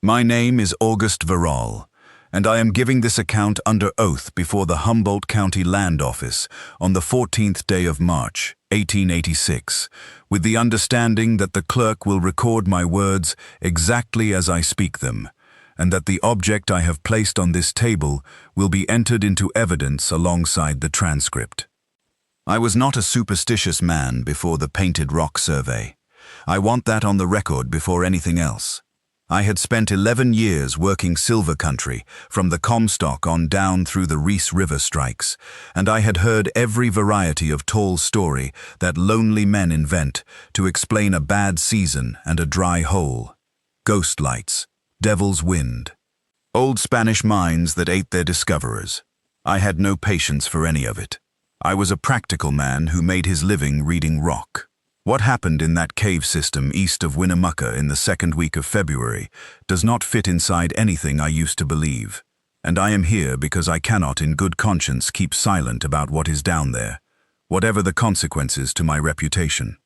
My name is August Verrall, and I am giving this account under oath before the Humboldt County Land Office on the 14th day of March, 1886, with the understanding that the clerk will record my words exactly as I speak them, and that the object I have placed on this table will be entered into evidence alongside the transcript. I was not a superstitious man before the Painted Rock survey. I want that on the record before anything else. I had spent 11 years working silver country, from the Comstock on down through the Reese River strikes, and I had heard every variety of tall story that lonely men invent to explain a bad season and a dry hole. Ghost lights, devil's wind, old Spanish mines that ate their discoverers. I had no patience for any of it. I was a practical man who made his living reading rock. What happened in that cave system east of Winnemucca in the second week of February does not fit inside anything I used to believe, and I am here because I cannot in good conscience keep silent about what is down there, whatever the consequences to my reputation.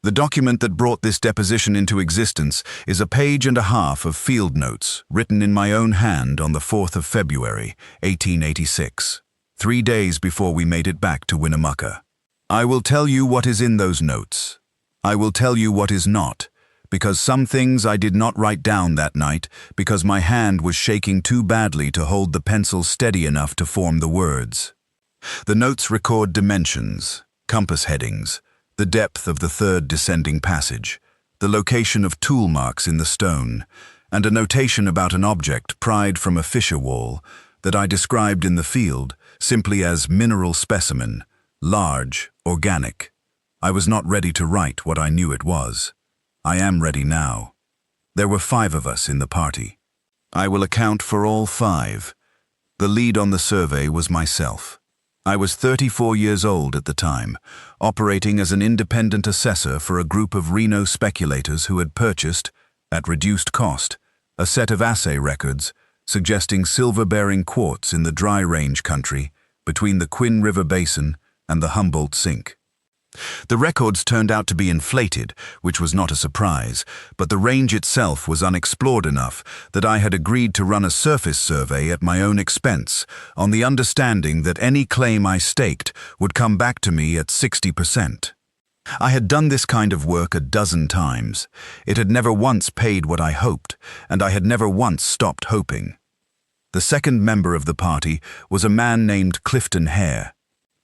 The document that brought this deposition into existence is a page and a half of field notes written in my own hand on the 4th of February, 1886, 3 days before we made it back to Winnemucca. I will tell you what is in those notes. I will tell you what is not, because some things I did not write down that night because my hand was shaking too badly to hold the pencil steady enough to form the words. The notes record dimensions, compass headings, the depth of the third descending passage, the location of tool marks in the stone, and a notation about an object pried from a fissure wall that I described in the field simply as mineral specimen, large, organic. I was not ready to write what I knew it was. I am ready now. There were 5 of us in the party. I will account for all 5. The lead on the survey was myself. I was 34 years old at the time, operating as an independent assessor for a group of Reno speculators who had purchased, at reduced cost, a set of assay records suggesting silver-bearing quartz in the dry range country between the Quinn River Basin and the Humboldt Sink. The records turned out to be inflated, which was not a surprise, but the range itself was unexplored enough that I had agreed to run a surface survey at my own expense, on the understanding that any claim I staked would come back to me at 60%. I had done this kind of work a dozen times. It had never once paid what I hoped, and I had never once stopped hoping. The second member of the party was a man named Clifton Hare.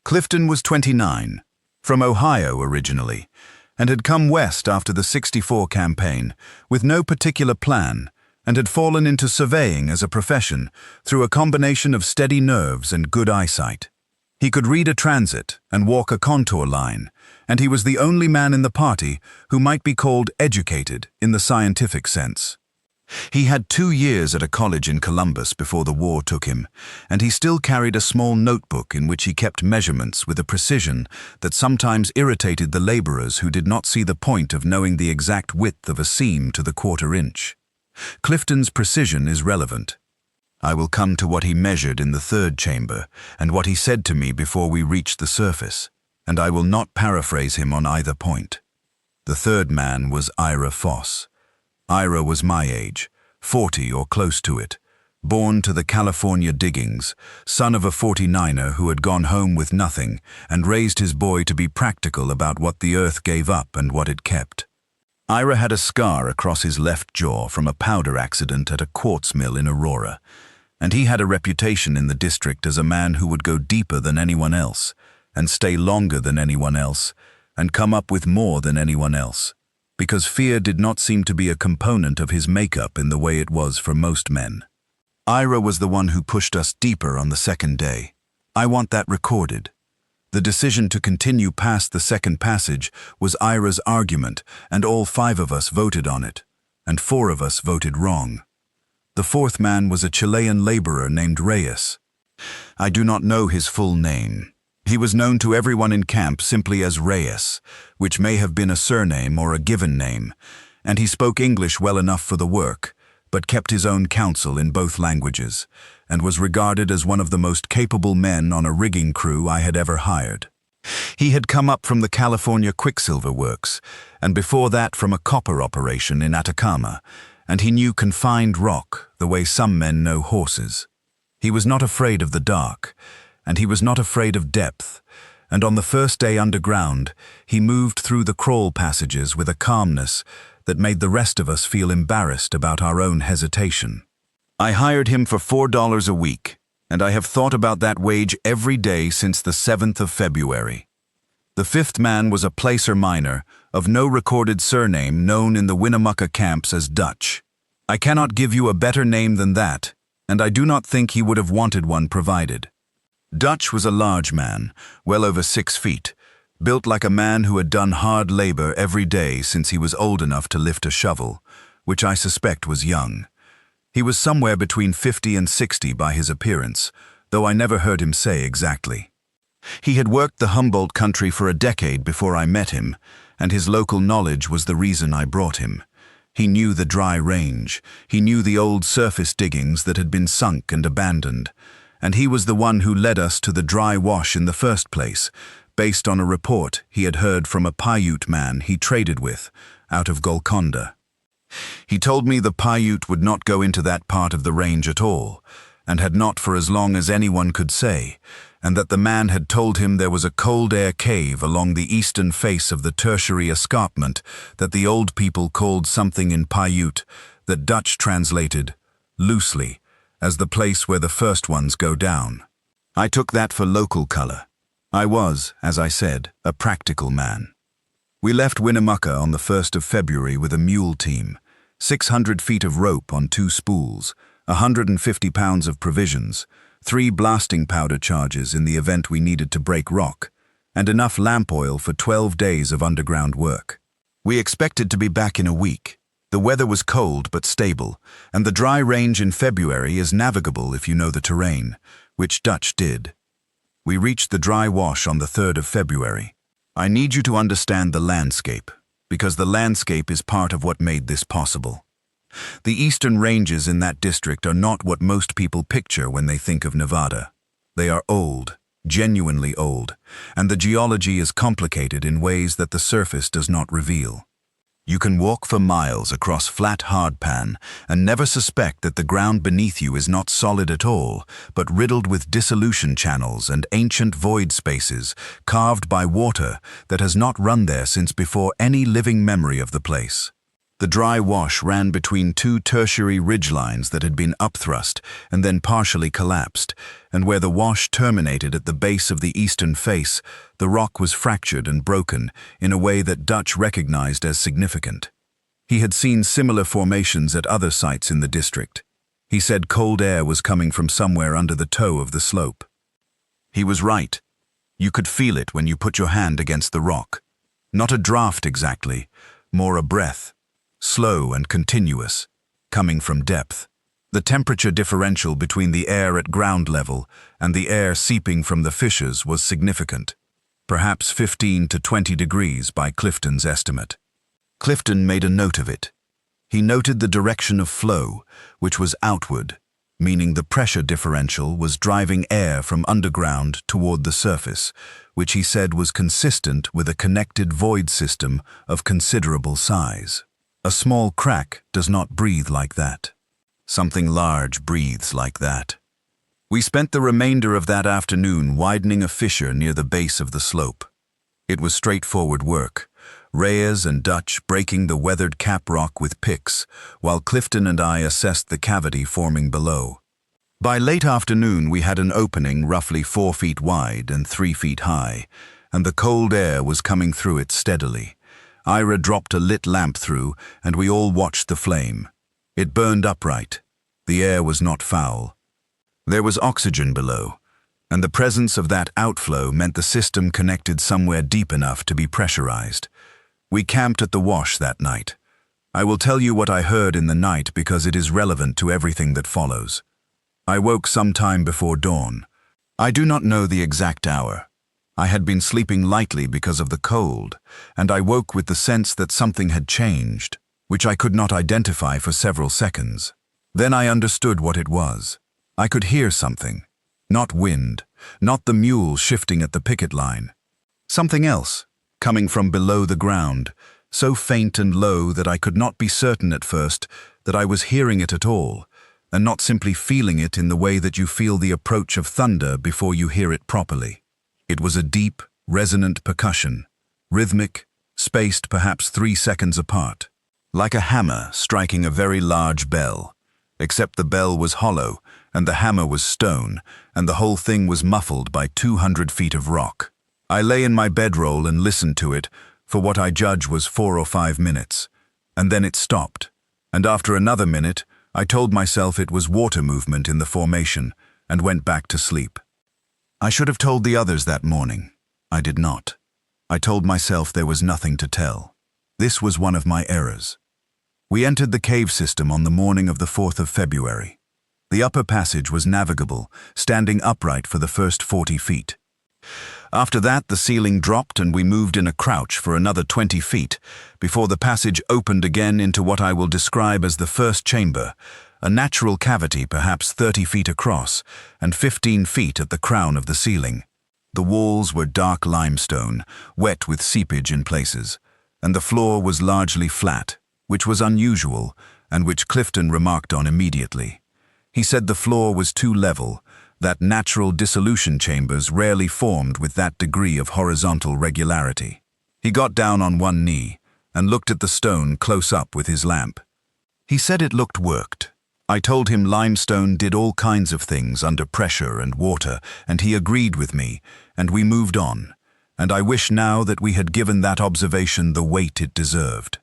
Clifton was 29, from Ohio originally, and had come west after the '64 campaign with no particular plan, and had fallen into surveying as a profession through a combination of steady nerves and good eyesight. He could read a transit and walk a contour line, and he was the only man in the party who might be called educated in the scientific sense. He had 2 years at a college in Columbus before the war took him, and he still carried a small notebook in which he kept measurements with a precision that sometimes irritated the laborers who did not see the point of knowing the exact width of a seam to the quarter inch. Clifton's precision is relevant. I will come to what he measured in the third chamber and what he said to me before we reached the surface, and I will not paraphrase him on either point. The third man was Ira Foss. Ira was my age, 40 or close to it, born to the California diggings, son of a 49er who had gone home with nothing and raised his boy to be practical about what the earth gave up and what it kept. Ira had a scar across his left jaw from a powder accident at a quartz mill in Aurora, and he had a reputation in the district as a man who would go deeper than anyone else, and stay longer than anyone else, and come up with more than anyone else, because fear did not seem to be a component of his makeup in the way it was for most men. Ira was the one who pushed us deeper on the second day. I want that recorded. The decision to continue past the second passage was Ira's argument, and all 5 of us voted on it, and 4 of us voted wrong. The 4th man was a Chilean laborer named Reyes. I do not know his full name. He was known to everyone in camp simply as Reyes, which may have been a surname or a given name, and he spoke English well enough for the work, but kept his own counsel in both languages, and was regarded as one of the most capable men on a rigging crew I had ever hired. He had come up from the California Quicksilver Works, and before that from a copper operation in Atacama, and he knew confined rock the way some men know horses. He was not afraid of the dark, and he was not afraid of depth, and on the first day underground, he moved through the crawl passages with a calmness that made the rest of us feel embarrassed about our own hesitation. I hired him for $4 a week, and I have thought about that wage every day since the 7th of February. The fifth man was a placer miner of no recorded surname, known in the Winnemucca camps as Dutch. I cannot give you a better name than that, and I do not think he would have wanted one provided. Dutch was a large man, well over 6 feet, built like a man who had done hard labor every day since he was old enough to lift a shovel, which I suspect was young. He was somewhere between 50 and 60 by his appearance, though I never heard him say exactly. He had worked the Humboldt country for a decade before I met him, and his local knowledge was the reason I brought him. He knew the dry range, he knew the old surface diggings that had been sunk and abandoned, and he was the one who led us to the dry wash in the first place, based on a report he had heard from a Paiute man he traded with, out of Golconda. He told me the Paiute would not go into that part of the range at all, and had not for as long as anyone could say, and that the man had told him there was a cold air cave along the eastern face of the tertiary escarpment that the old people called something in Paiute that Dutch translated, loosely, as the place where the first ones go down. I took that for local color. I was, as I said, a practical man. We left Winnemucca on the 1st of February with a mule team, 600 feet of rope on 2 spools, 150 pounds of provisions, 3 blasting powder charges in the event we needed to break rock, and enough lamp oil for 12 days of underground work. We expected to be back in a week. The weather was cold but stable, and the dry range in February is navigable if you know the terrain, which Dutch did. We reached the dry wash on the 3rd of February. I need you to understand the landscape, because the landscape is part of what made this possible. The eastern ranges in that district are not what most people picture when they think of Nevada. They are old, genuinely old, and the geology is complicated in ways that the surface does not reveal. You can walk for miles across flat hardpan and never suspect that the ground beneath you is not solid at all, but riddled with dissolution channels and ancient void spaces carved by water that has not run there since before any living memory of the place. The dry wash ran between 2 tertiary ridgelines that had been upthrust and then partially collapsed, and where the wash terminated at the base of the eastern face, the rock was fractured and broken in a way that Dutch recognized as significant. He had seen similar formations at other sites in the district. He said cold air was coming from somewhere under the toe of the slope. He was right. You could feel it when you put your hand against the rock. Not a draft exactly, more a breath. Slow and continuous, coming from depth. The temperature differential between the air at ground level and the air seeping from the fissures was significant, perhaps 15 to 20 degrees by Clifton's estimate. Clifton made a note of it. He noted the direction of flow, which was outward, meaning the pressure differential was driving air from underground toward the surface, which he said was consistent with a connected void system of considerable size. A small crack does not breathe like that. Something large breathes like that. We spent the remainder of that afternoon widening a fissure near the base of the slope. It was straightforward work, Reyes and Dutch breaking the weathered cap rock with picks, while Clifton and I assessed the cavity forming below. By late afternoon we had an opening roughly 4 feet wide and 3 feet high, and the cold air was coming through it steadily. Ira dropped a lit lamp through, and we all watched the flame. It burned upright. The air was not foul. There was oxygen below, and the presence of that outflow meant the system connected somewhere deep enough to be pressurized. We camped at the wash that night. I will tell you what I heard in the night because it is relevant to everything that follows. I woke some time before dawn. I do not know the exact hour. I had been sleeping lightly because of the cold, and I woke with the sense that something had changed, which I could not identify for several seconds. Then I understood what it was. I could hear something. Not wind, not the mule shifting at the picket line. Something else, coming from below the ground, so faint and low that I could not be certain at first that I was hearing it at all, and not simply feeling it in the way that you feel the approach of thunder before you hear it properly. It was a deep, resonant percussion, rhythmic, spaced perhaps 3 seconds apart, like a hammer striking a very large bell, except the bell was hollow and the hammer was stone, and the whole thing was muffled by 200 feet of rock. I lay in my bedroll and listened to it for what I judge was 4 or 5 minutes, and then it stopped, and after another minute, I told myself it was water movement in the formation and went back to sleep. I should have told the others that morning. I did not. I told myself there was nothing to tell. This was one of my errors. We entered the cave system on the morning of the 4th of February. The upper passage was navigable, standing upright for the first 40 feet. After that, the ceiling dropped and we moved in a crouch for another 20 feet before the passage opened again into what I will describe as the first chamber, a natural cavity perhaps 30 feet across and 15 feet at the crown of the ceiling. The walls were dark limestone, wet with seepage in places, and the floor was largely flat, which was unusual and which Clifton remarked on immediately. He said the floor was too level, that natural dissolution chambers rarely formed with that degree of horizontal regularity. He got down on one knee and looked at the stone close up with his lamp. He said it looked worked. I told him limestone did all kinds of things under pressure and water, and he agreed with me, and we moved on, and I wish now that we had given that observation the weight it deserved.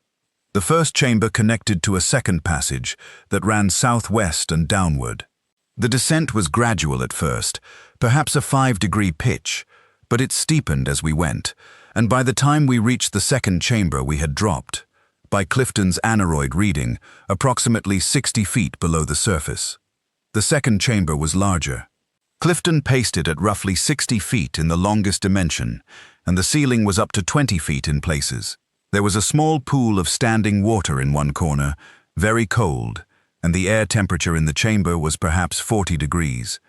The first chamber connected to a second passage that ran southwest and downward. The descent was gradual at first, perhaps a 5-degree pitch, but it steepened as we went, and by the time we reached the second chamber we had dropped, by Clifton's aneroid reading, approximately 60 feet below the surface. The second chamber was larger. Clifton paced it at roughly 60 feet in the longest dimension, and the ceiling was up to 20 feet in places. There was a small pool of standing water in one corner, very cold, and the air temperature in the chamber was perhaps 40 degrees.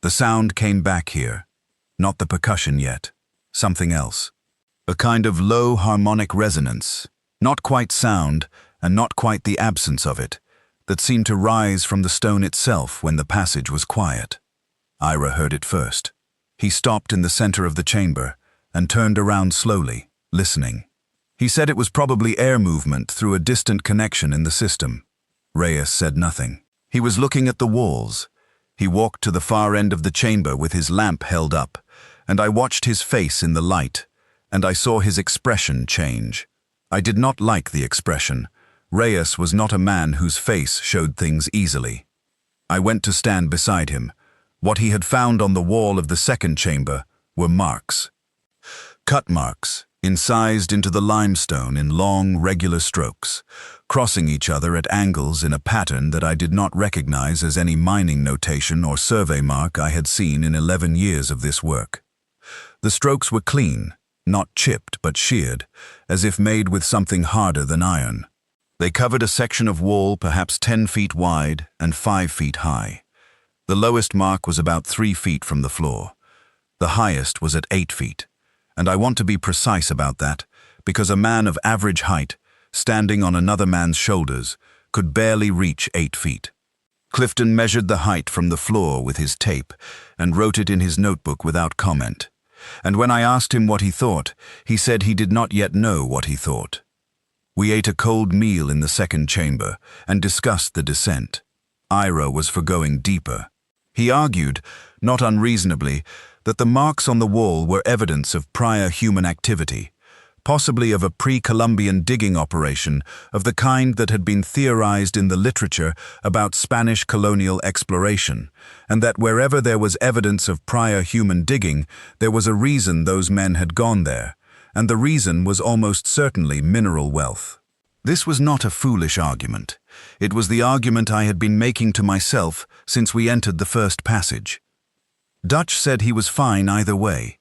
The sound came back here. Not the percussion yet. Something else. A kind of low harmonic resonance, not quite sound and not quite the absence of it, that seemed to rise from the stone itself when the passage was quiet. Ira heard it first. He stopped in the center of the chamber and turned around slowly, listening. He said it was probably air movement through a distant connection in the system. Reyes said nothing. He was looking at the walls. He walked to the far end of the chamber with his lamp held up, and I watched his face in the light, and I saw his expression change. I did not like the expression. Reyes was not a man whose face showed things easily. I went to stand beside him. What he had found on the wall of the second chamber were marks. Cut marks, incised into the limestone in long, regular strokes, crossing each other at angles in a pattern that I did not recognize as any mining notation or survey mark I had seen in 11 years of this work. The strokes were clean, not chipped but sheared, as if made with something harder than iron. They covered a section of wall perhaps 10 feet wide and 5 feet high. The lowest mark was about 3 feet from the floor. The highest was at 8 feet. And I want to be precise about that, because a man of average height, standing on another man's shoulders, could barely reach 8 feet. Clifton measured the height from the floor with his tape and wrote it in his notebook without comment. And when I asked him what he thought, he said he did not yet know what he thought. We ate a cold meal in the second chamber and discussed the descent. Ira was for going deeper. He argued, not unreasonably, that the marks on the wall were evidence of prior human activity, possibly of a pre-Columbian digging operation of the kind that had been theorized in the literature about Spanish colonial exploration, and that wherever there was evidence of prior human digging, there was a reason those men had gone there, and the reason was almost certainly mineral wealth. This was not a foolish argument. It was the argument I had been making to myself since we entered the first passage. Dutch said he was fine either way.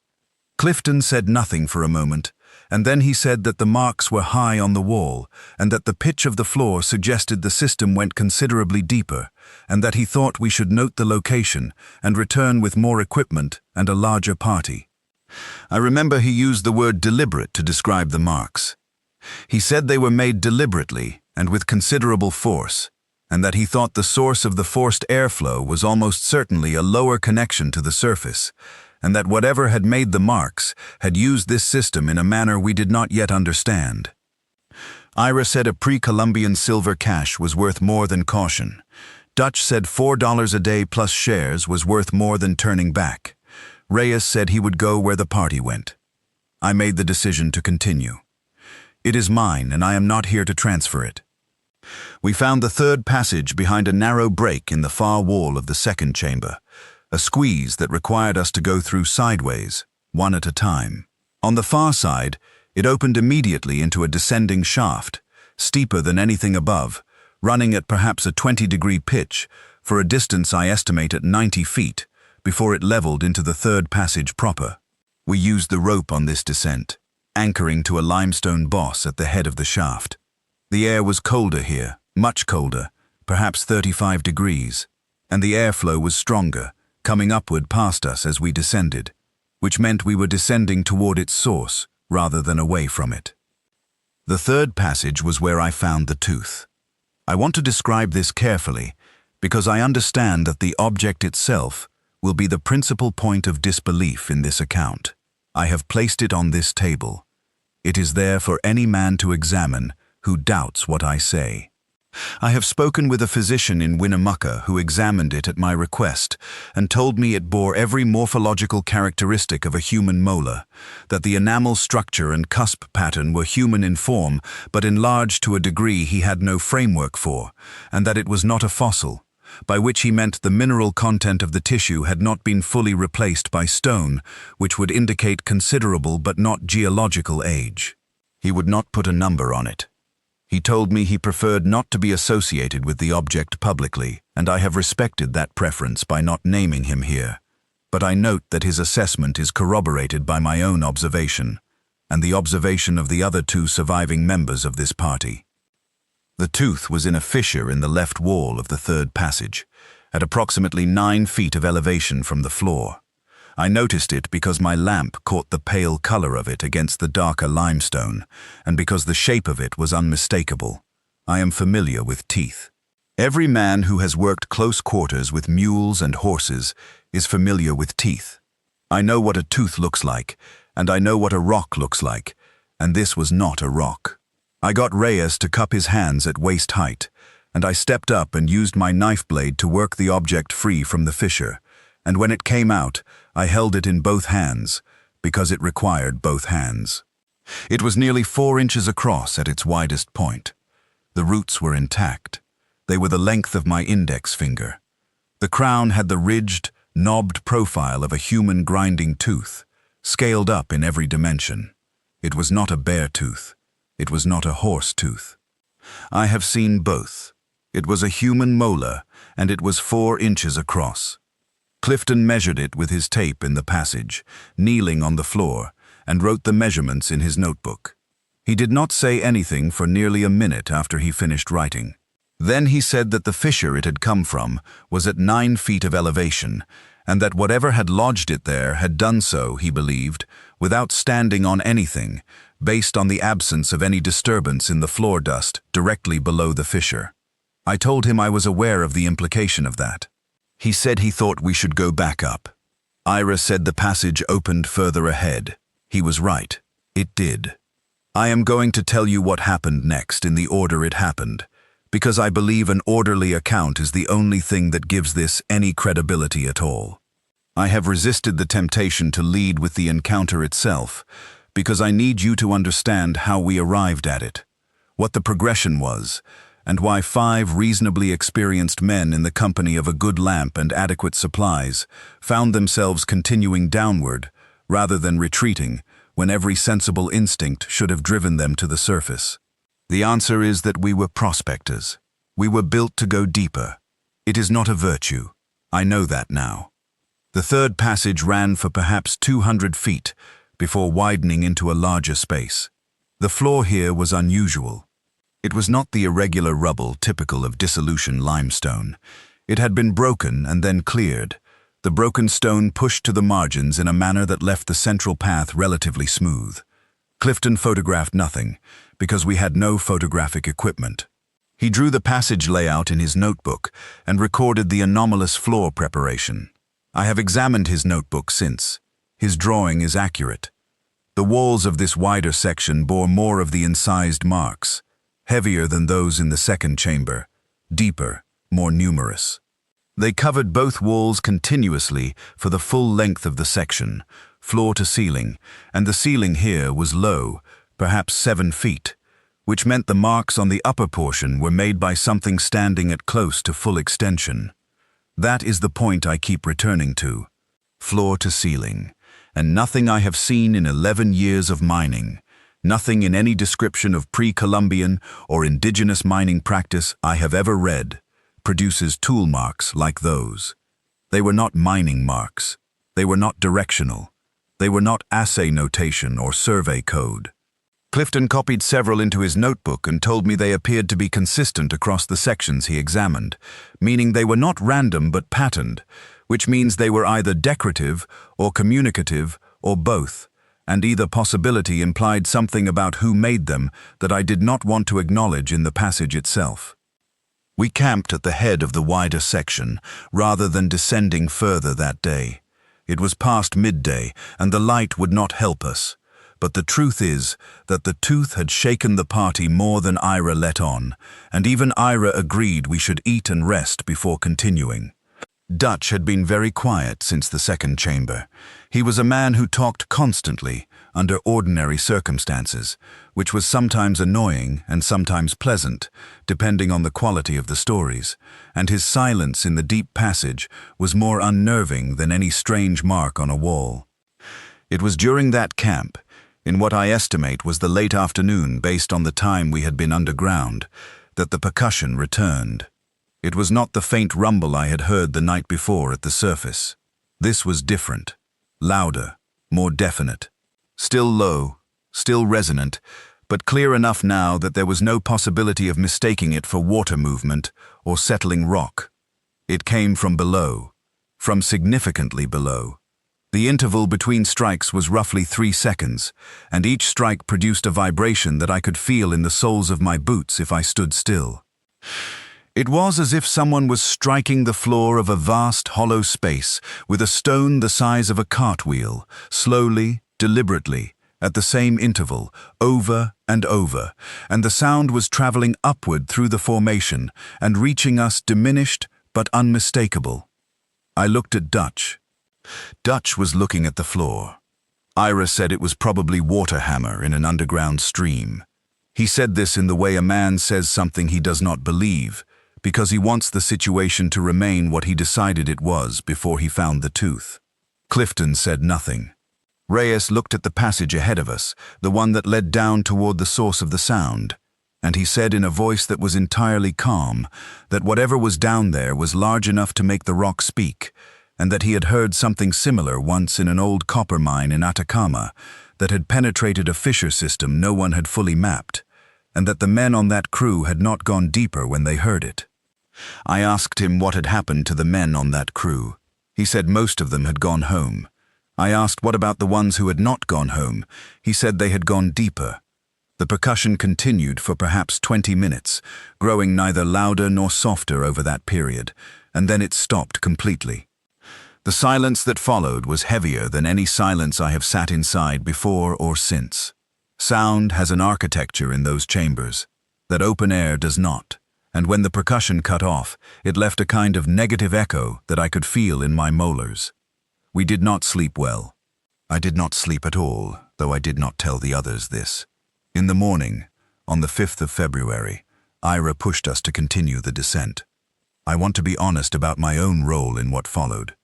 Clifton said nothing for a moment, and then he said that the marks were high on the wall, and that the pitch of the floor suggested the system went considerably deeper, and that he thought we should note the location and return with more equipment and a larger party. I remember he used the word deliberate to describe the marks. He said they were made deliberately and with considerable force, and that he thought the source of the forced airflow was almost certainly a lower connection to the surface, and that whatever had made the marks had used this system in a manner we did not yet understand. Ira said a pre-Columbian silver cash was worth more than caution. Dutch said $4 a day plus shares was worth more than turning back. Reyes said he would go where the party went. I made the decision to continue. It is mine, and I am not here to transfer it. We found the third passage behind a narrow break in the far wall of the second chamber, a squeeze that required us to go through sideways, one at a time. On the far side, it opened immediately into a descending shaft, steeper than anything above, running at perhaps a 20-degree pitch, for a distance I estimate at 90 feet, before it leveled into the third passage proper. We used the rope on this descent, anchoring to a limestone boss at the head of the shaft. The air was colder here, much colder, perhaps 35 degrees, and the airflow was stronger, coming upward past us as we descended, which meant we were descending toward its source rather than away from it. The third passage was where I found the tooth. I want to describe this carefully because I understand that the object itself will be the principal point of disbelief in this account. I have placed it on this table. It is there for any man to examine who doubts what I say. I have spoken with a physician in Winnemucca who examined it at my request and told me it bore every morphological characteristic of a human molar, that the enamel structure and cusp pattern were human in form but enlarged to a degree he had no framework for, and that it was not a fossil, by which he meant the mineral content of the tissue had not been fully replaced by stone, which would indicate considerable but not geological age. He would not put a number on it. He told me he preferred not to be associated with the object publicly, and I have respected that preference by not naming him here. But I note that his assessment is corroborated by my own observation, and the observation of the other two surviving members of this party. The tooth was in a fissure in the left wall of the third passage, at approximately 9 feet of elevation from the floor. I noticed it because my lamp caught the pale color of it against the darker limestone, and because the shape of it was unmistakable. I am familiar with teeth. Every man who has worked close quarters with mules and horses is familiar with teeth. I know what a tooth looks like, and I know what a rock looks like, and this was not a rock. I got Reyes to cup his hands at waist height, and I stepped up and used my knife blade to work the object free from the fissure, and when it came out, I held it in both hands, because it required both hands. It was nearly 4 inches across at its widest point. The roots were intact. They were the length of my index finger. The crown had the ridged, knobbed profile of a human grinding tooth, scaled up in every dimension. It was not a bear tooth. It was not a horse tooth. I have seen both. It was a human molar, and it was 4 inches across. Clifton measured it with his tape in the passage, kneeling on the floor, and wrote the measurements in his notebook. He did not say anything for nearly a minute after he finished writing. Then he said that the fissure it had come from was at 9 feet of elevation, and that whatever had lodged it there had done so, he believed, without standing on anything, based on the absence of any disturbance in the floor dust directly below the fissure. I told him I was aware of the implication of that. He said he thought we should go back up. Ira said the passage opened further ahead. He was right. It did. I am going to tell you what happened next in the order it happened, because I believe an orderly account is the only thing that gives this any credibility at all. I have resisted the temptation to lead with the encounter itself, because I need you to understand how we arrived at it, what the progression was, and why 5 reasonably experienced men in the company of a good lamp and adequate supplies found themselves continuing downward rather than retreating when every sensible instinct should have driven them to the surface. The answer is that we were prospectors. We were built to go deeper. It is not a virtue. I know that now. The third passage ran for perhaps 200 feet before widening into a larger space. The floor here was unusual. It was not the irregular rubble typical of dissolution limestone. It had been broken and then cleared, the broken stone pushed to the margins in a manner that left the central path relatively smooth. Clifton photographed nothing, because we had no photographic equipment. He drew the passage layout in his notebook and recorded the anomalous floor preparation. I have examined his notebook since. His drawing is accurate. The walls of this wider section bore more of the incised marks, heavier than those in the second chamber, deeper, more numerous. They covered both walls continuously for the full length of the section, floor to ceiling, and the ceiling here was low, perhaps 7 feet, which meant the marks on the upper portion were made by something standing at close to full extension. That is the point I keep returning to. Floor to ceiling, and nothing I have seen in 11 years of mining, nothing in any description of pre-Columbian or indigenous mining practice I have ever read, produces tool marks like those. They were not mining marks. They were not directional. They were not assay notation or survey code. Clifton copied several into his notebook and told me they appeared to be consistent across the sections he examined, meaning they were not random but patterned, which means they were either decorative or communicative or both, and either possibility implied something about who made them that I did not want to acknowledge in the passage itself. We camped at the head of the wider section, rather than descending further that day. It was past midday, and the light would not help us. But the truth is that the tooth had shaken the party more than Ira let on, and even Ira agreed we should eat and rest before continuing. Dutch had been very quiet since the second chamber. He was a man who talked constantly, under ordinary circumstances, which was sometimes annoying and sometimes pleasant, depending on the quality of the stories, and his silence in the deep passage was more unnerving than any strange mark on a wall. It was during that camp, in what I estimate was the late afternoon based on the time we had been underground, that the percussion returned. It was not the faint rumble I had heard the night before at the surface. This was different, louder, more definite. Still low, still resonant, but clear enough now that there was no possibility of mistaking it for water movement or settling rock. It came from below, from significantly below. The interval between strikes was roughly 3 seconds, and each strike produced a vibration that I could feel in the soles of my boots if I stood still. It was as if someone was striking the floor of a vast hollow space with a stone the size of a cartwheel, slowly, deliberately, at the same interval, over and over, and the sound was traveling upward through the formation and reaching us diminished but unmistakable. I looked at Dutch. Dutch was looking at the floor. Ira said it was probably water hammer in an underground stream. He said this in the way a man says something he does not believe, because he wants the situation to remain what he decided it was before he found the tooth. Clifton said nothing. Reyes looked at the passage ahead of us, the one that led down toward the source of the sound, and he said in a voice that was entirely calm that whatever was down there was large enough to make the rock speak, and that he had heard something similar once in an old copper mine in Atacama that had penetrated a fissure system no one had fully mapped, and that the men on that crew had not gone deeper when they heard it. I asked him what had happened to the men on that crew. He said most of them had gone home. I asked what about the ones who had not gone home. He said they had gone deeper. The percussion continued for perhaps 20 minutes, growing neither louder nor softer over that period, and then it stopped completely. The silence that followed was heavier than any silence I have sat inside before or since. Sound has an architecture in those chambers that open air does not, and when the percussion cut off, it left a kind of negative echo that I could feel in my molars. We did not sleep well. I did not sleep at all, though I did not tell the others this. In the morning, on the 5th of February, Ira pushed us to continue the descent. I want to be honest about my own role in what followed.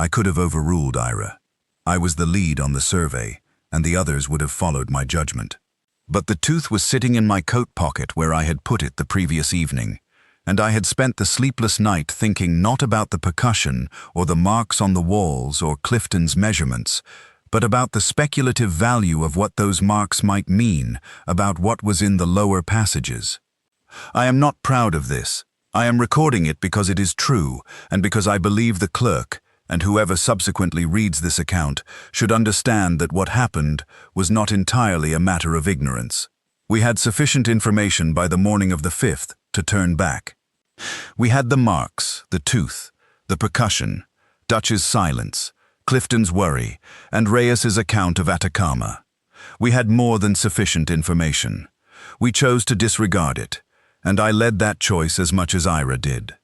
I could have overruled Ira. I was the lead on the survey, and the others would have followed my judgment. But the tooth was sitting in my coat pocket where I had put it the previous evening, and I had spent the sleepless night thinking not about the percussion or the marks on the walls or Clifton's measurements, but about the speculative value of what those marks might mean about what was in the lower passages. I am not proud of this. I am recording it because it is true, and because I believe the clerk, and whoever subsequently reads this account, should understand that what happened was not entirely a matter of ignorance. We had sufficient information by the morning of the 5th to turn back. We had the marks, the tooth, the percussion, Dutch's silence, Clifton's worry, and Reyes's account of Atacama. We had more than sufficient information. We chose to disregard it, and I led that choice as much as Ira did.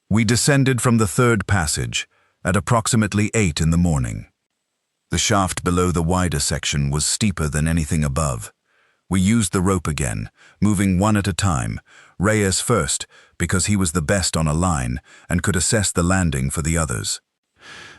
We descended from the third passage at approximately 8 in the morning. The shaft below the wider section was steeper than anything above. We used the rope again, moving one at a time, Reyes first, because he was the best on a line and could assess the landing for the others.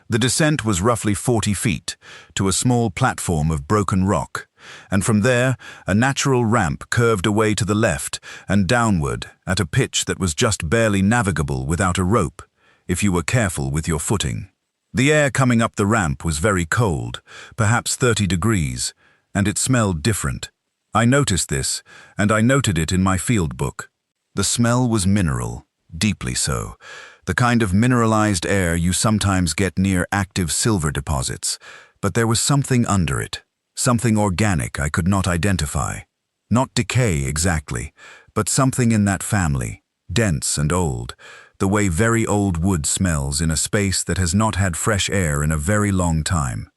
The descent was roughly 40 feet, to a small platform of broken rock, and from there a natural ramp curved away to the left and downward at a pitch that was just barely navigable without a rope, if you were careful with your footing. The air coming up the ramp was very cold, perhaps 30 degrees, and it smelled different. I noticed this, and I noted it in my field book. The smell was mineral, deeply so, the kind of mineralized air you sometimes get near active silver deposits, but there was something under it, something organic I could not identify. Not decay exactly, but something in that family, dense and old, the way very old wood smells in a space that has not had fresh air in a very long time.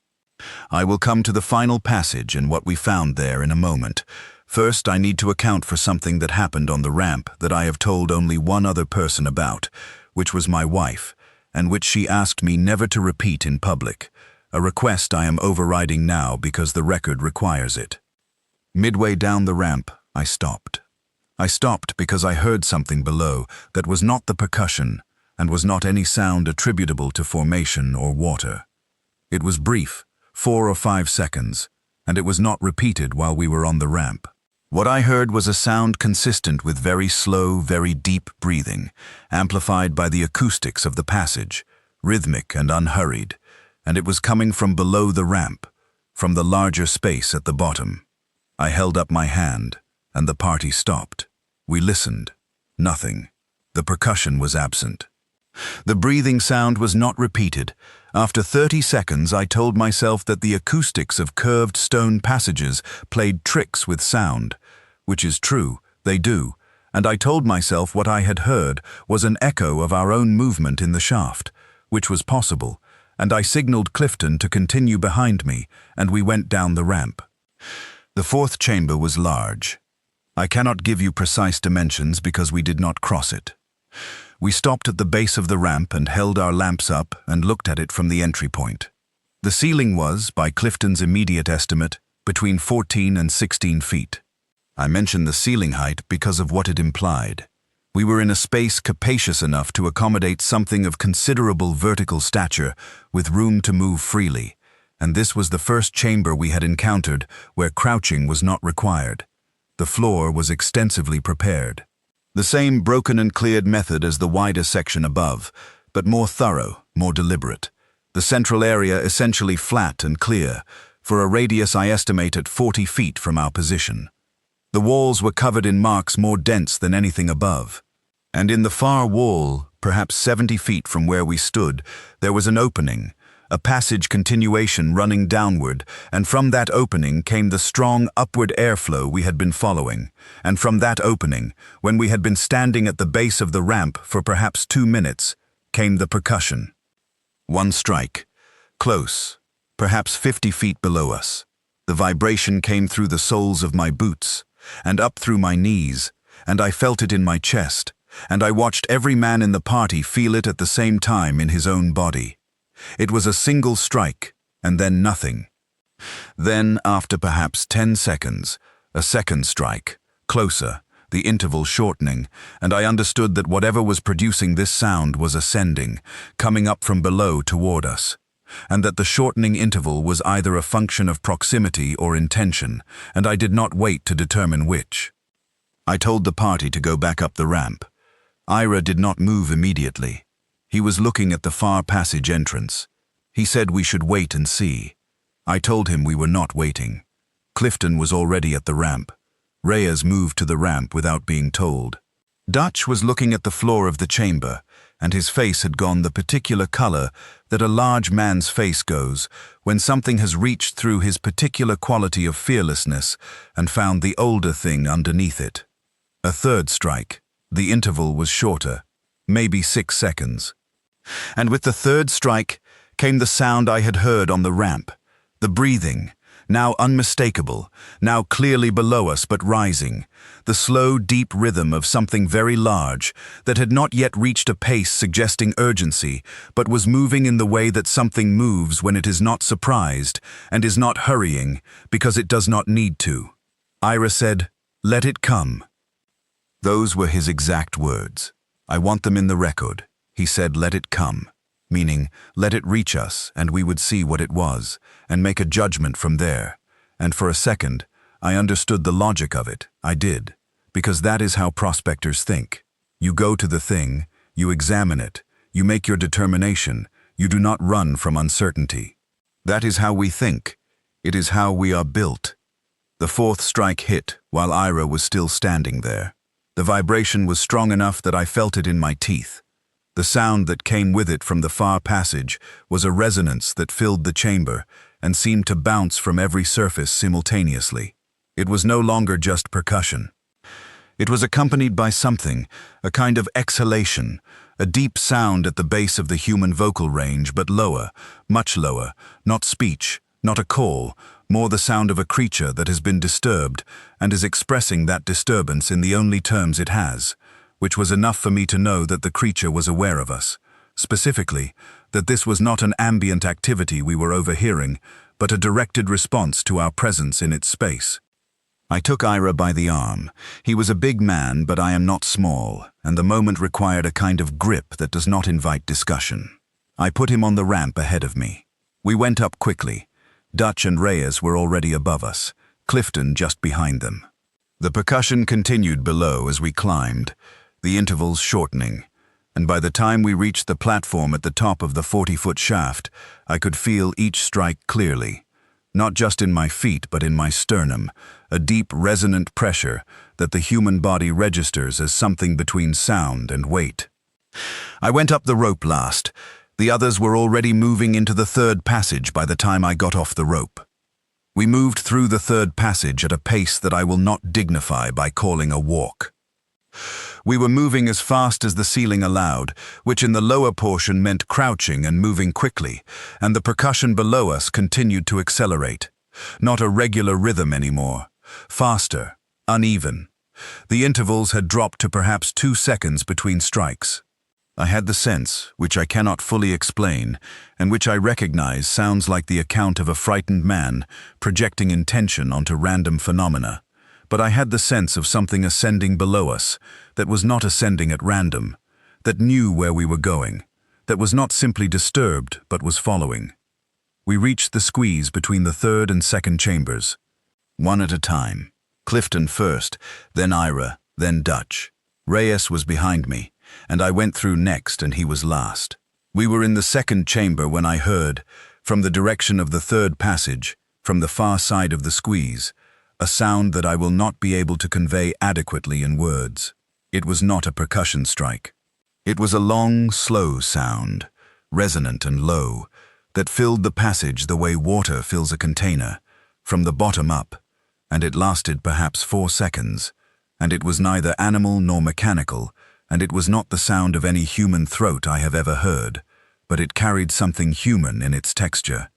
I will come to the final passage and what we found there in a moment. First, I need to account for something that happened on the ramp that I have told only one other person about, which was my wife, and which she asked me never to repeat in public, a request I am overriding now because the record requires it. Midway down the ramp, I stopped. I stopped because I heard something below that was not the percussion and was not any sound attributable to formation or water. It was brief, 4 or 5 seconds, and it was not repeated while we were on the ramp. What I heard was a sound consistent with very slow, very deep breathing, amplified by the acoustics of the passage, rhythmic and unhurried, and it was coming from below the ramp, from the larger space at the bottom. I held up my hand, and the party stopped. We listened. Nothing. The percussion was absent. The breathing sound was not repeated. After 30 seconds, I told myself that the acoustics of curved stone passages played tricks with sound, which is true, they do, and I told myself what I had heard was an echo of our own movement in the shaft, which was possible, and I signaled Clifton to continue behind me, and we went down the ramp. The fourth chamber was large. I cannot give you precise dimensions because we did not cross it. We stopped at the base of the ramp and held our lamps up and looked at it from the entry point. The ceiling was, by Clifton's immediate estimate, between 14 and 16 feet. I mention the ceiling height because of what it implied. We were in a space capacious enough to accommodate something of considerable vertical stature with room to move freely, and this was the first chamber we had encountered where crouching was not required. The floor was extensively prepared. The same broken and cleared method as the wider section above, but more thorough, more deliberate. The central area essentially flat and clear, for a radius I estimate at 40 feet from our position. The walls were covered in marks more dense than anything above. And in the far wall, perhaps 70 feet from where we stood, there was an opening, a passage continuation running downward, and from that opening came the strong upward airflow we had been following, and from that opening, when we had been standing at the base of the ramp for perhaps 2 minutes, came the percussion. One strike, close, perhaps 50 feet below us. The vibration came through the soles of my boots, and up through my knees, and I felt it in my chest, and I watched every man in the party feel it at the same time in his own body. It was a single strike, and then nothing. Then, after perhaps 10 seconds, a second strike, closer, the interval shortening, and I understood that whatever was producing this sound was ascending, coming up from below toward us, and that the shortening interval was either a function of proximity or intention, and I did not wait to determine which. I told the party to go back up the ramp. Ira did not move immediately. He was looking at the far passage entrance. He said we should wait and see. I told him we were not waiting. Clifton was already at the ramp. Reyes moved to the ramp without being told. Dutch was looking at the floor of the chamber, and his face had gone the particular color that a large man's face goes when something has reached through his particular quality of fearlessness and found the older thing underneath it. A third strike, The interval was shorter, maybe 6 seconds. And with the third strike came the sound I had heard on the ramp, the breathing, now unmistakable, now clearly below us but rising, the slow, deep rhythm of something very large that had not yet reached a pace suggesting urgency, but was moving in the way that something moves when it is not surprised and is not hurrying because it does not need to. Ira said, "Let it come." Those were his exact words. I want them in the record. He said, "Let it come," meaning, let it reach us and we would see what it was and make a judgment from there. And for a second, I understood the logic of it. I did, because that is how prospectors think. You go to the thing, you examine it, you make your determination, you do not run from uncertainty. That is how we think. It is how we are built. The fourth strike hit while Ira was still standing there. The vibration was strong enough that I felt it in my teeth. The sound that came with it from the far passage was a resonance that filled the chamber and seemed to bounce from every surface simultaneously. It was no longer just percussion. It was accompanied by something, a kind of exhalation, a deep sound at the base of the human vocal range, but lower, much lower, not speech, not a call, more the sound of a creature that has been disturbed and is expressing that disturbance in the only terms it has, which was enough for me to know that the creature was aware of us. Specifically, that this was not an ambient activity we were overhearing, but a directed response to our presence in its space. I took Ira by the arm. He was a big man, but I am not small, and the moment required a kind of grip that does not invite discussion. I put him on the ramp ahead of me. We went up quickly. Dutch and Reyes were already above us, Clifton just behind them. The percussion continued below as we climbed, the intervals shortening, and by the time we reached the platform at the top of the 40-foot shaft, I could feel each strike clearly, not just in my feet but in my sternum, a deep resonant pressure that the human body registers as something between sound and weight. I went up the rope last. The others were already moving into the third passage by the time I got off the rope. We moved through the third passage at a pace that I will not dignify by calling a walk. We were moving as fast as the ceiling allowed, which in the lower portion meant crouching and moving quickly, and the percussion below us continued to accelerate. Not a regular rhythm anymore. Faster, uneven. The intervals had dropped to perhaps 2 seconds between strikes. I had the sense, which I cannot fully explain, and which I recognize sounds like the account of a frightened man projecting intention onto random phenomena. But I had the sense of something ascending below us, that was not ascending at random, that knew where we were going, that was not simply disturbed, but was following. We reached the squeeze between the third and second chambers, one at a time. Clifton first, then Ira, then Dutch. Reyes was behind me, and I went through next and he was last. We were in the second chamber when I heard, from the direction of the third passage, from the far side of the squeeze, a sound that I will not be able to convey adequately in words. It was not a percussion strike. It was a long, slow sound, resonant and low, that filled the passage the way water fills a container, from the bottom up, and it lasted perhaps 4 seconds, and it was neither animal nor mechanical, and it was not the sound of any human throat I have ever heard, but it carried something human in its texture,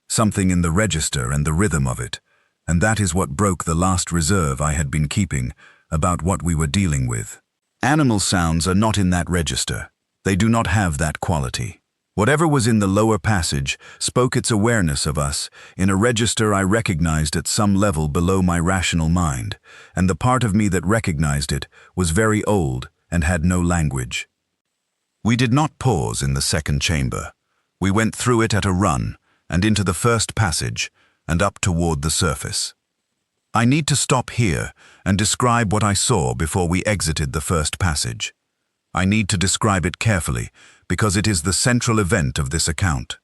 something in the register and the rhythm of it, and that is what broke the last reserve I had been keeping about what we were dealing with. Animal sounds are not in that register. They do not have that quality. Whatever was in the lower passage spoke its awareness of us in a register I recognized at some level below my rational mind, and the part of me that recognized it was very old and had no language. We did not pause in the second chamber. We went through it at a run and into the first passage and up toward the surface. I need to stop here and describe what I saw before we exited the first passage. I need to describe it carefully because it is the central event of this account.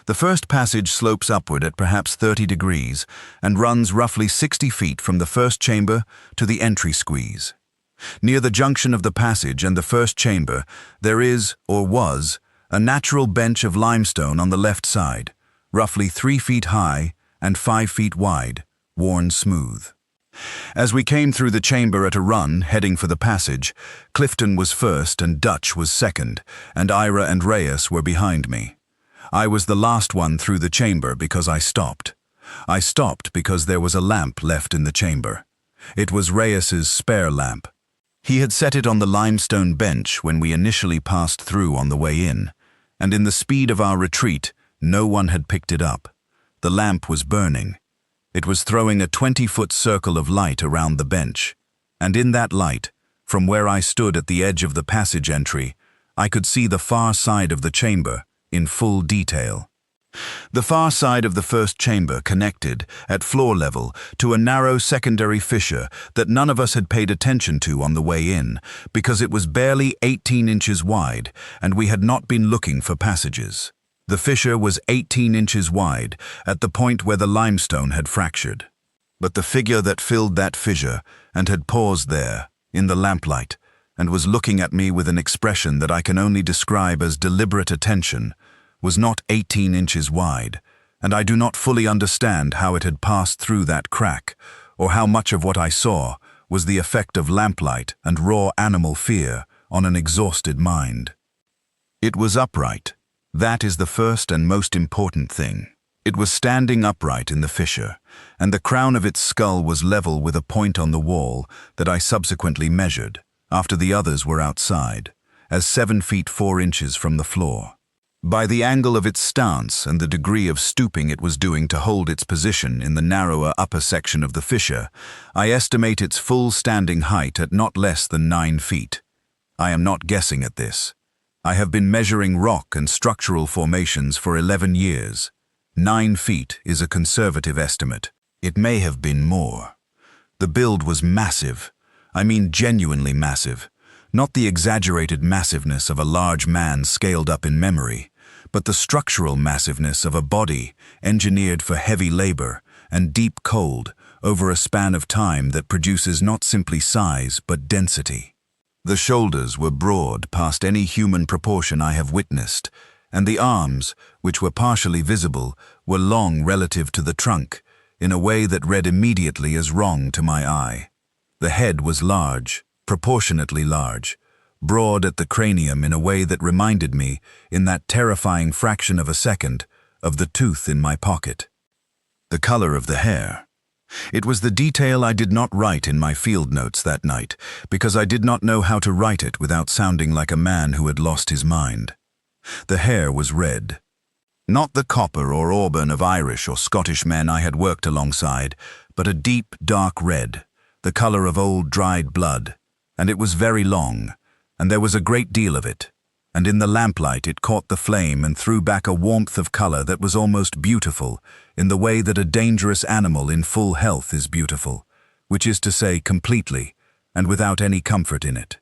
The first passage slopes upward at perhaps 30 degrees and runs roughly 60 feet from the first chamber to the entry squeeze. Near the junction of the passage and the first chamber, there is, or was, a natural bench of limestone on the left side, roughly 3 feet high and 5 feet wide, worn smooth. As we came through the chamber at a run, heading for the passage, Clifton was first and Dutch was second, and Ira and Reyes were behind me. I was the last one through the chamber because I stopped. I stopped because there was a lamp left in the chamber. It was Reyes's spare lamp. He had set it on the limestone bench when we initially passed through on the way in, and in the speed of our retreat, no one had picked it up. The lamp was burning. It was throwing a 20-foot circle of light around the bench, and in that light, from where I stood at the edge of the passage entry, I could see the far side of the chamber in full detail. The far side of the first chamber connected, at floor level, to a narrow secondary fissure that none of us had paid attention to on the way in, because it was barely 18 inches wide, and we had not been looking for passages. The fissure was 18 inches wide, at the point where the limestone had fractured. But the figure that filled that fissure, and had paused there, in the lamplight, and was looking at me with an expression that I can only describe as deliberate attention, was not 18 inches wide, and I do not fully understand how it had passed through that crack, or how much of what I saw was the effect of lamplight and raw animal fear on an exhausted mind. It was upright. That is the first and most important thing. It was standing upright in the fissure, and the crown of its skull was level with a point on the wall that I subsequently measured, after the others were outside, as 7 feet 4 inches from the floor. By the angle of its stance and the degree of stooping it was doing to hold its position in the narrower upper section of the fissure, I estimate its full standing height at not less than 9 feet. I am not guessing at this. I have been measuring rock and structural formations for 11 years. 9 feet is a conservative estimate. It may have been more. The build was massive. I mean genuinely massive. Not the exaggerated massiveness of a large man scaled up in memory, but the structural massiveness of a body engineered for heavy labor and deep cold over a span of time that produces not simply size but density. The shoulders were broad past any human proportion I have witnessed, and the arms, which were partially visible, were long relative to the trunk, in a way that read immediately as wrong to my eye. The head was large, proportionately large, broad at the cranium in a way that reminded me, in that terrifying fraction of a second, of the tooth in my pocket. The color of the hair. It was the detail I did not write in my field notes that night, because I did not know how to write it without sounding like a man who had lost his mind. The hair was red. Not the copper or auburn of Irish or Scottish men I had worked alongside, but a deep, dark red, the color of old dried blood, and it was very long, and there was a great deal of it, and in the lamplight it caught the flame and threw back a warmth of color that was almost beautiful, in the way that a dangerous animal in full health is beautiful, which is to say completely, and without any comfort in it.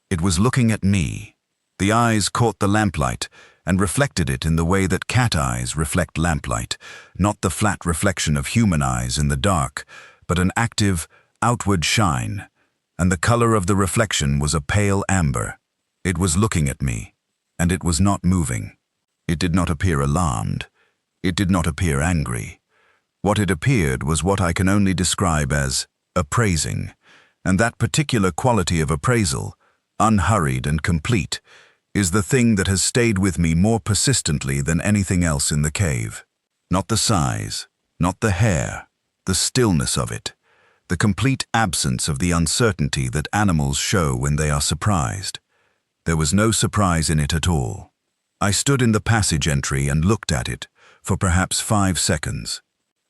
It was looking at me. The eyes caught the lamplight and reflected it in the way that cat eyes reflect lamplight, not the flat reflection of human eyes in the dark, but an active, outward shine, and the color of the reflection was a pale amber. It was looking at me, and it was not moving. It did not appear alarmed. It did not appear angry. What it appeared was what I can only describe as appraising, and that particular quality of appraisal, unhurried and complete, is the thing that has stayed with me more persistently than anything else in the cave. Not the size, not the hair, the stillness of it, the complete absence of the uncertainty that animals show when they are surprised. There was no surprise in it at all. I stood in the passage entry and looked at it for perhaps 5 seconds.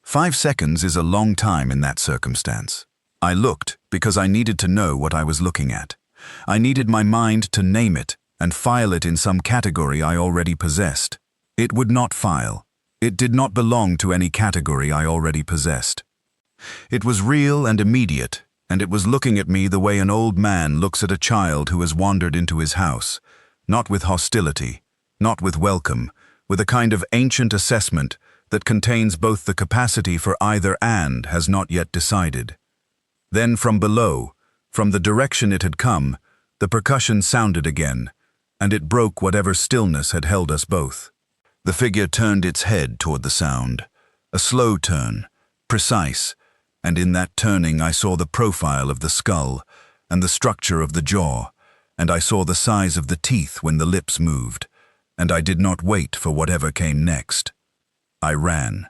5 seconds is a long time in that circumstance. I looked because I needed to know what I was looking at. I needed my mind to name it and file it in some category I already possessed. It would not file. It did not belong to any category I already possessed. It was real and immediate, and it was looking at me the way an old man looks at a child who has wandered into his house, not with hostility, not with welcome, with a kind of ancient assessment that contains both the capacity for either and has not yet decided. Then from below, from the direction it had come, the percussion sounded again, and it broke whatever stillness had held us both. The figure turned its head toward the sound, a slow turn, precise, and in that turning I saw the profile of the skull and the structure of the jaw, and I saw the size of the teeth when the lips moved, and I did not wait for whatever came next. I ran.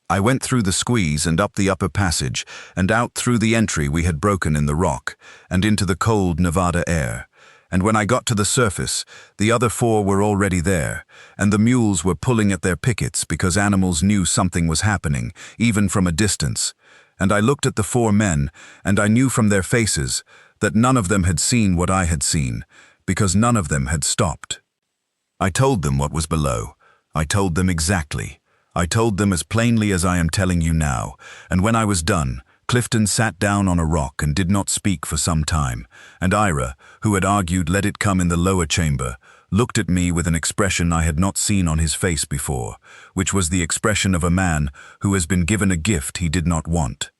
I went through the squeeze and up the upper passage and out through the entry we had broken in the rock and into the cold Nevada air, and when I got to the surface, the other 4 were already there, and the mules were pulling at their pickets because animals knew something was happening, even from a distance, and I looked at the 4 men, and I knew from their faces that none of them had seen what I had seen, because none of them had stopped. I told them what was below. I told them exactly. I told them as plainly as I am telling you now, and when I was done, Clifton sat down on a rock and did not speak for some time, and Ira, who had argued let it come in the lower chamber, looked at me with an expression I had not seen on his face before, which was the expression of a man who has been given a gift he did not want.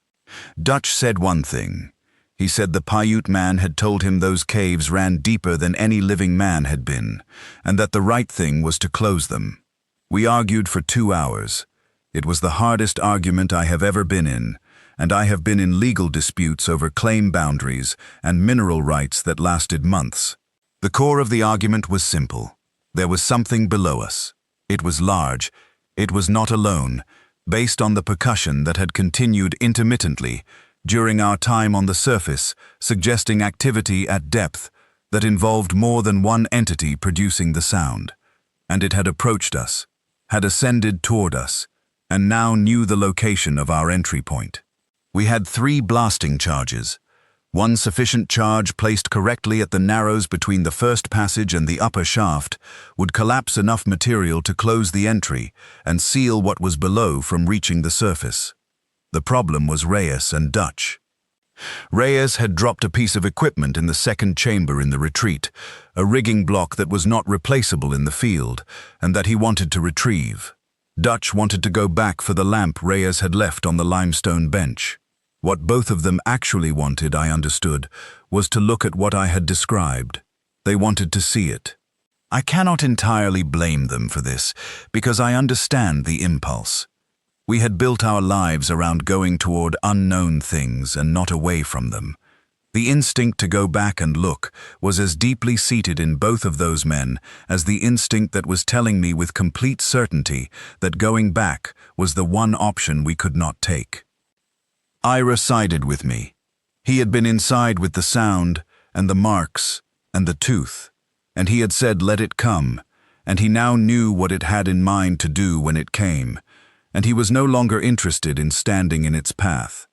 Dutch said one thing. He said the Paiute man had told him those caves ran deeper than any living man had been, and that the right thing was to close them. We argued for 2 hours. It was the hardest argument I have ever been in, and I have been in legal disputes over claim boundaries and mineral rights that lasted months. The core of the argument was simple. There was something below us. It was large. It was not alone, based on the percussion that had continued intermittently during our time on the surface, suggesting activity at depth that involved more than one entity producing the sound. And it had approached us, had ascended toward us, and now knew the location of our entry point. We had 3 blasting charges. One sufficient charge placed correctly at the narrows between the first passage and the upper shaft would collapse enough material to close the entry and seal what was below from reaching the surface. The problem was Reyes and Dutch. Reyes had dropped a piece of equipment in the second chamber in the retreat, a rigging block that was not replaceable in the field, and that he wanted to retrieve. Dutch wanted to go back for the lamp Reyes had left on the limestone bench. What both of them actually wanted, I understood, was to look at what I had described. They wanted to see it. I cannot entirely blame them for this, because I understand the impulse. We had built our lives around going toward unknown things and not away from them. The instinct to go back and look was as deeply seated in both of those men as the instinct that was telling me with complete certainty that going back was the one option we could not take. Ira sided with me. He had been inside with the sound and the marks and the tooth, and he had said let it come, and he now knew what it had in mind to do when it came, and he was no longer interested in standing in its path.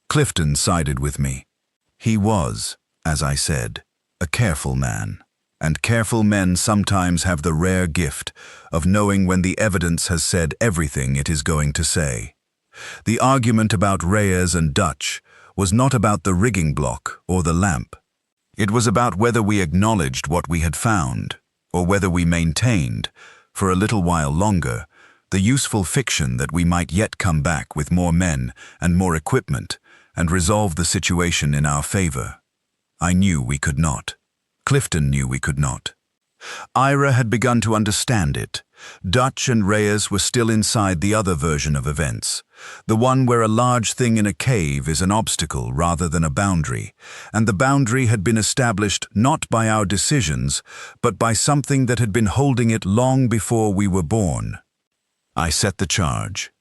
Clifton sided with me. He was, as I said, a careful man, and careful men sometimes have the rare gift of knowing when the evidence has said everything it is going to say. The argument about Reyes and Dutch was not about the rigging block or the lamp. It was about whether we acknowledged what we had found, or whether we maintained, for a little while longer, the useful fiction that we might yet come back with more men and more equipment and resolve the situation in our favor. I knew we could not. Clifton knew we could not. Ira had begun to understand it. Dutch and Reyes were still inside the other version of events, the one where a large thing in a cave is an obstacle rather than a boundary, and the boundary had been established not by our decisions, but by something that had been holding it long before we were born. I set the charge.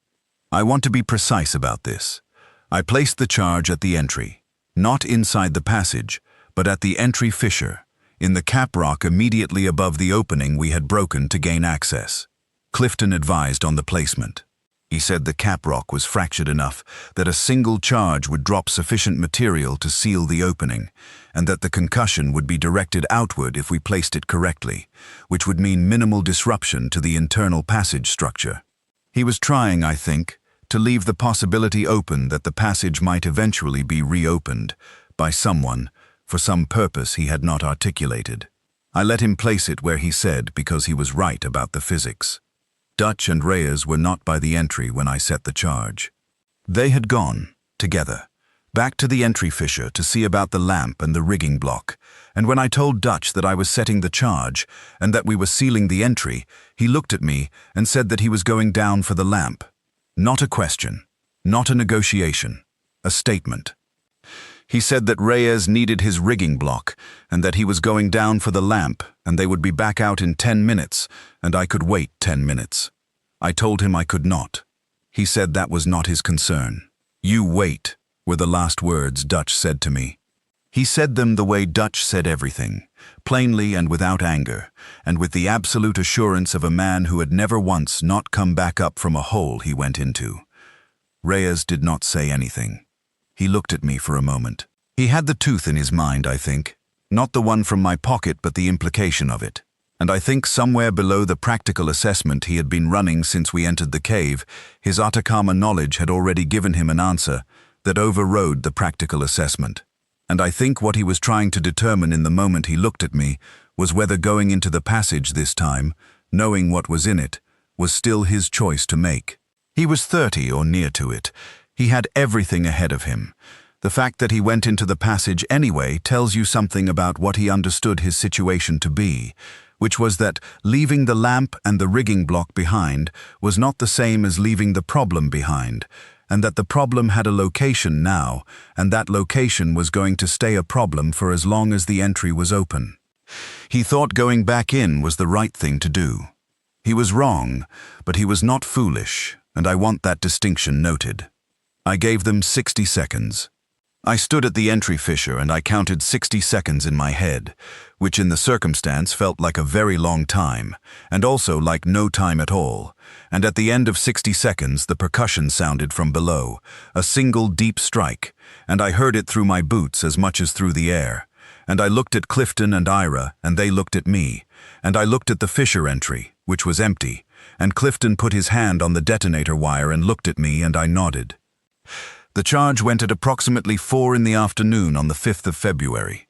I want to be precise about this. I placed the charge at the entry, not inside the passage, but at the entry fissure, in the cap rock immediately above the opening we had broken to gain access. Clifton advised on the placement. He said the cap rock was fractured enough that a single charge would drop sufficient material to seal the opening, and that the concussion would be directed outward if we placed it correctly, which would mean minimal disruption to the internal passage structure. He was trying, I think, to leave the possibility open that the passage might eventually be reopened by someone for some purpose he had not articulated. I let him place it where he said because he was right about the physics. Dutch and Reyes were not by the entry when I set the charge. They had gone, together, back to the entry fissure to see about the lamp and the rigging block, and when I told Dutch that I was setting the charge and that we were sealing the entry, he looked at me and said that he was going down for the lamp. Not a question, not a negotiation, a statement. He said that Reyes needed his rigging block and that he was going down for the lamp and they would be back out in 10 minutes and I could wait 10 minutes. I told him I could not. He said that was not his concern. "You wait," were the last words Dutch said to me. He said them the way Dutch said everything, plainly and without anger, and with the absolute assurance of a man who had never once not come back up from a hole he went into. Reyes did not say anything. He looked at me for a moment. He had the tooth in his mind, I think. Not the one from my pocket, but the implication of it. And I think somewhere below the practical assessment he had been running since we entered the cave, his Atacama knowledge had already given him an answer that overrode the practical assessment. And I think what he was trying to determine in the moment he looked at me was whether going into the passage this time, knowing what was in it, was still his choice to make. He was 30 or near to it. He had everything ahead of him. The fact that he went into the passage anyway tells you something about what he understood his situation to be, which was that leaving the lamp and the rigging block behind was not the same as leaving the problem behind, and that the problem had a location now, and that location was going to stay a problem for as long as the entry was open. He thought going back in was the right thing to do. He was wrong, but he was not foolish, and I want that distinction noted. I gave them 60 seconds. I stood at the entry fissure and I counted 60 seconds in my head, which in the circumstance felt like a very long time, and also like no time at all. And at the end of 60 seconds, the percussion sounded from below, a single deep strike, and I heard it through my boots as much as through the air. And I looked at Clifton and Ira, and they looked at me, and I looked at the fissure entry, which was empty, and Clifton put his hand on the detonator wire and looked at me, and I nodded. The charge went at approximately 4 in the afternoon on the 5th of February.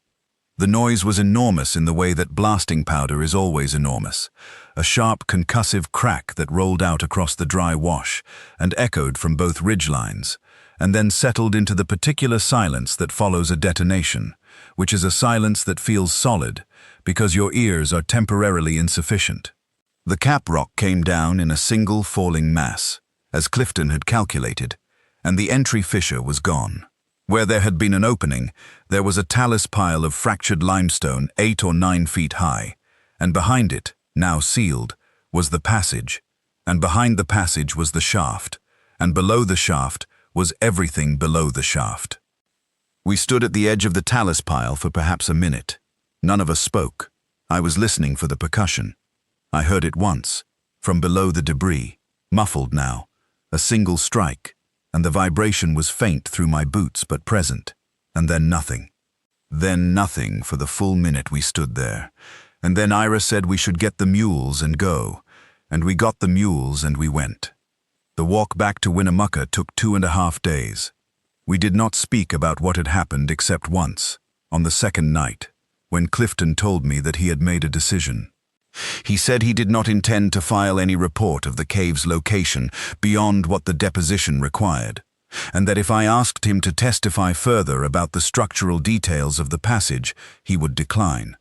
The noise was enormous in the way that blasting powder is always enormous, a sharp concussive crack that rolled out across the dry wash and echoed from both ridgelines, and then settled into the particular silence that follows a detonation, which is a silence that feels solid because your ears are temporarily insufficient. The cap rock came down in a single falling mass, as Clifton had calculated, and the entry fissure was gone. Where there had been an opening, there was a talus pile of fractured limestone 8 or 9 feet high, and behind it, now sealed, was the passage, and behind the passage was the shaft, and below the shaft was everything below the shaft. We stood at the edge of the talus pile for perhaps a minute. None of us spoke. I was listening for the percussion. I heard it once, from below the debris, muffled now, a single strike, and the vibration was faint through my boots but present, and then nothing. Then nothing for the full minute we stood there, and then Ira said we should get the mules and go, and we got the mules and we went. The walk back to Winnemucca took 2.5 days. We did not speak about what had happened except once, on the second night, when Clifton told me that he had made a decision. He said he did not intend to file any report of the cave's location beyond what the deposition required, and that if I asked him to testify further about the structural details of the passage, he would decline.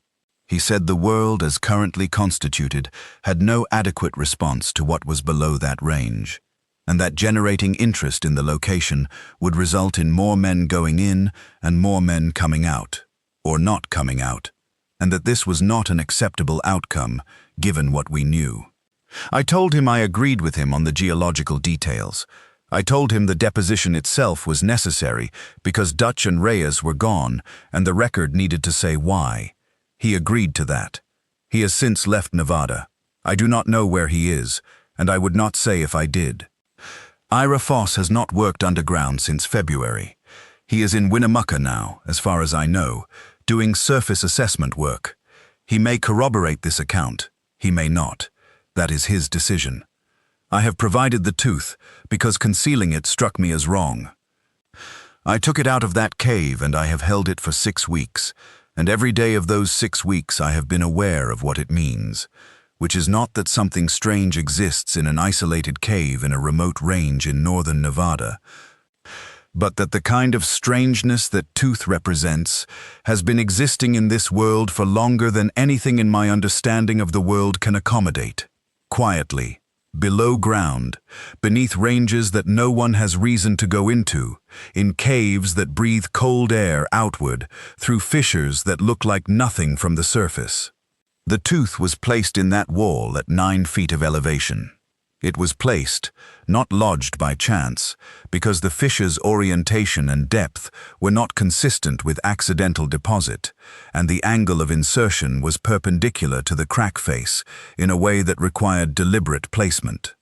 He said the world as currently constituted had no adequate response to what was below that range, and that generating interest in the location would result in more men going in and more men coming out, or not coming out, and that this was not an acceptable outcome, given what we knew. I told him I agreed with him on the geological details. I told him the deposition itself was necessary because Dutch and Reyes were gone, and the record needed to say why. He agreed to that. He has since left Nevada. I do not know where he is, and I would not say if I did. Ira Foss has not worked underground since February. He is in Winnemucca now, as far as I know, doing surface assessment work. He may corroborate this account. He may not. That is his decision. I have provided the tooth because concealing it struck me as wrong. I took it out of that cave and I have held it for 6 weeks, and every day of those 6 weeks I have been aware of what it means, which is not that something strange exists in an isolated cave in a remote range in northern Nevada, but that the kind of strangeness that tooth represents has been existing in this world for longer than anything in my understanding of the world can accommodate. Quietly, below ground, beneath ranges that no one has reason to go into, in caves that breathe cold air outward, through fissures that look like nothing from the surface. The tooth was placed in that wall at 9 feet of elevation. It was placed, not lodged by chance, because the fissure's orientation and depth were not consistent with accidental deposit, and the angle of insertion was perpendicular to the crack face in a way that required deliberate placement.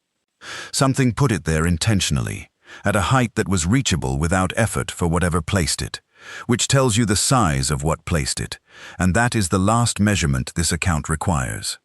Something put it there intentionally, at a height that was reachable without effort for whatever placed it, which tells you the size of what placed it, and that is the last measurement this account requires.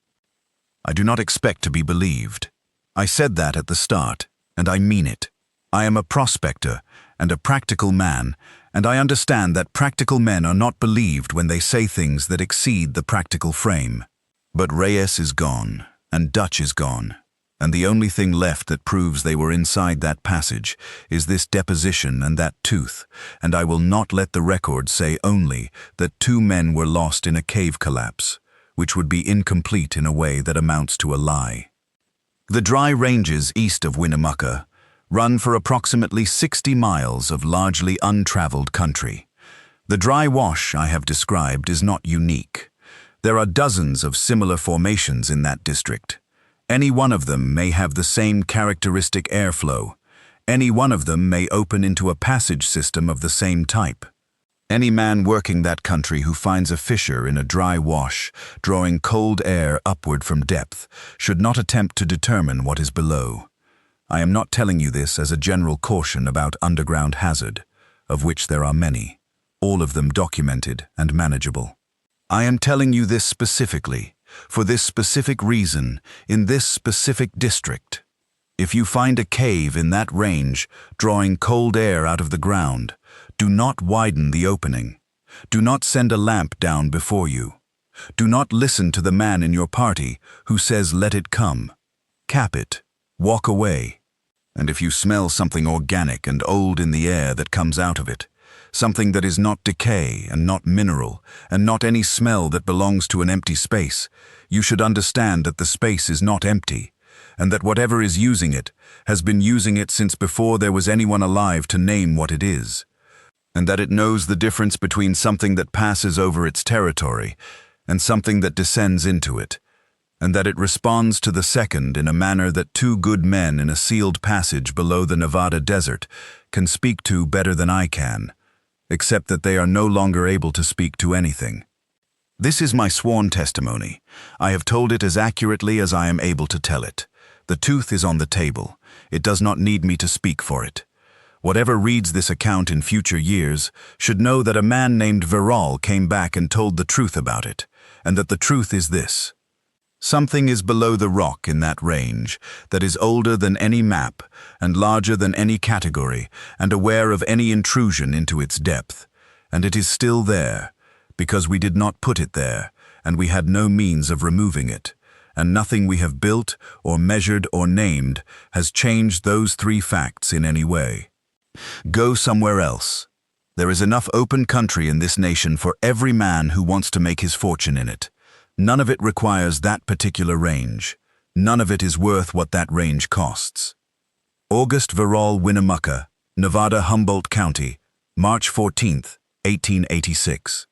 I do not expect to be believed. I said that at the start, and I mean it. I am a prospector and a practical man, and I understand that practical men are not believed when they say things that exceed the practical frame. But Reyes is gone, and Dutch is gone, and the only thing left that proves they were inside that passage is this deposition and that tooth, and I will not let the record say only that 2 men were lost in a cave collapse, which would be incomplete in a way that amounts to a lie. The dry ranges east of Winnemucca run for approximately 60 miles of largely untraveled country. The dry wash I have described is not unique. There are dozens of similar formations in that district. Any one of them may have the same characteristic airflow. Any one of them may open into a passage system of the same type. Any man working that country who finds a fissure in a dry wash, drawing cold air upward from depth, should not attempt to determine what is below. I am not telling you this as a general caution about underground hazard, of which there are many, all of them documented and manageable. I am telling you this specifically, for this specific reason, in this specific district. If you find a cave in that range, drawing cold air out of the ground, do not widen the opening. Do not send a lamp down before you. Do not listen to the man in your party who says let it come. Cap it. Walk away. And if you smell something organic and old in the air that comes out of it, something that is not decay and not mineral, and not any smell that belongs to an empty space, you should understand that the space is not empty, and that whatever is using it has been using it since before there was anyone alive to name what it is, and that it knows the difference between something that passes over its territory and something that descends into it, and that it responds to the second in a manner that 2 good men in a sealed passage below the Nevada desert can speak to better than I can, except that they are no longer able to speak to anything. This is my sworn testimony. I have told it as accurately as I am able to tell it. The tooth is on the table. It does not need me to speak for it. Whatever reads this account in future years should know that a man named Verrall came back and told the truth about it, and that the truth is this. Something is below the rock in that range that is older than any map and larger than any category and aware of any intrusion into its depth, and it is still there, because we did not put it there, and we had no means of removing it, and nothing we have built or measured or named has changed those 3 facts in any way. Go somewhere else. There is enough open country in this nation for every man who wants to make his fortune in it. None of it requires that particular range. None of it is worth what that range costs. August Verrall, Winnemucca, Nevada, Humboldt County, March 14, 1886.